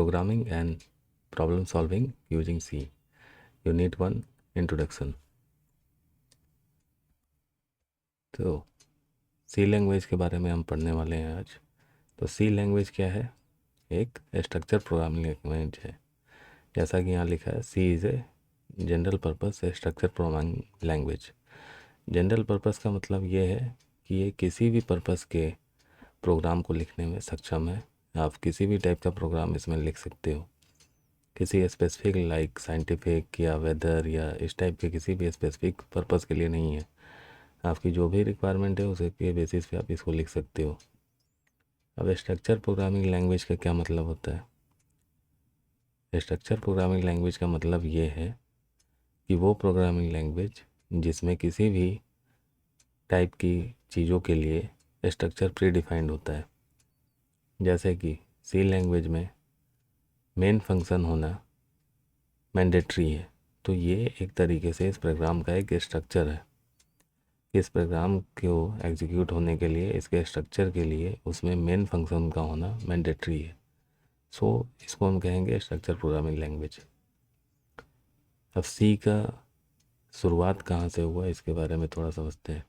Programming and Problem Solving Using C. Unit 1 Introduction. तो सी language के बारे में हम पढ़ने वाले हैं आज। तो सी लैंग्वेज क्या है? एक स्ट्रक्चर प्रोग्रामिंग लैंग्वेज है। जैसा कि यहाँ लिखा है, C is a general purpose structure programming language. General purpose का मतलब ये है कि ये किसी भी पर्पस के प्रोग्राम को लिखने में सक्षम है। आप किसी भी टाइप का प्रोग्राम इसमें लिख सकते हो, किसी स्पेसिफिक लाइक साइंटिफिक या वेदर या इस टाइप के किसी भी स्पेसिफिक पर्पस के लिए नहीं है। आपकी जो भी रिक्वायरमेंट है उसके बेसिस पे आप इसको लिख सकते हो। अब स्ट्रक्चर प्रोग्रामिंग लैंग्वेज का क्या मतलब होता है? स्ट्रक्चर प्रोग्रामिंग लैंग्वेज का मतलब ये है कि वो प्रोग्रामिंग लैंग्वेज जिसमें किसी भी टाइप की चीज़ों के लिए स्ट्रक्चर प्री डिफाइंड होता है। जैसे कि सी लैंग्वेज में मेन फंक्शन होना मैंडेटरी है, तो ये एक तरीके से इस प्रोग्राम का एक स्ट्रक्चर है। इस प्रोग्राम को एग्जीक्यूट होने के लिए, इसके स्ट्रक्चर के लिए उसमें मेन फंक्शन का होना मैंडेटरी है। सो इसको हम कहेंगे स्ट्रक्चर प्रोग्रामिंग लैंग्वेज। अब सी का शुरुआत कहाँ से हुआ इसके बारे में थोड़ा समझते हैं।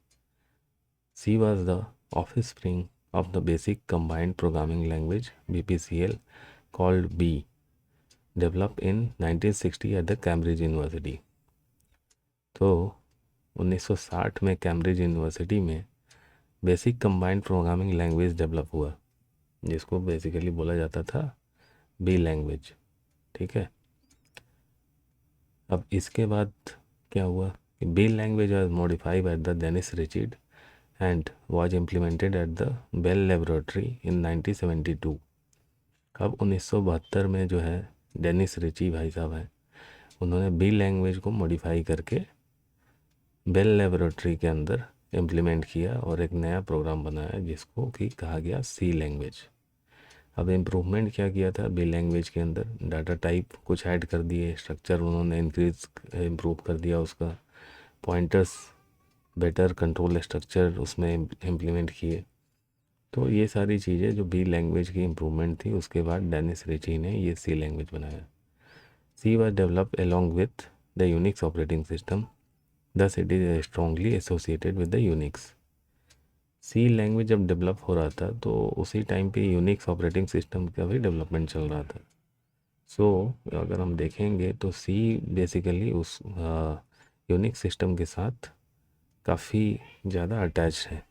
C was the offspring of the basic combined programming language BPCL called B, develop in 1960 at the Cambridge University. तो 1960 में कैम्ब्रिज यूनिवर्सिटी में basic combined programming language develop हुआ, जिसको बेसिकली बोला जाता था B लैंग्वेज। ठीक है। अब इसके बाद क्या हुआ कि B language was modified at the Dennis Richard and was implemented at the Bell laboratory in 1972। अब 1972 में जो है डेनिस रिची भाई साहब हैं, उन्होंने B लैंग्वेज को मॉडिफाई करके बेल लेबोरेटरी के अंदर इम्प्लीमेंट किया और एक नया प्रोग्राम बनाया जिसको कि कहा गया सी लैंग्वेज। अब इम्प्रूवमेंट क्या किया था B लैंग्वेज के अंदर? डाटा टाइप कुछ ऐड कर दिए, स्ट्रक्चर उन्होंने इम्प्रूव कर दिया, उसका पॉइंटर्स बेटर कंट्रोल स्ट्रक्चर उसमें इम्प्लीमेंट किए। तो ये सारी चीज़ें जो B लैंग्वेज की इम्प्रूवमेंट थी, उसके बाद डेनिस रिची ने ये सी लैंग्वेज बनाया। C was develop along with the Unix operating system, thus it is strongly associated with the Unix। C language जब डेवलप हो रहा था तो उसी टाइम पे यूनिक्स ऑपरेटिंग सिस्टम का भी डेवलपमेंट चल रहा था। सो अगर हम देखेंगे तो सी बेसिकली उस यूनिक्स सिस्टम के साथ काफ़ी ज़्यादा अटैच है।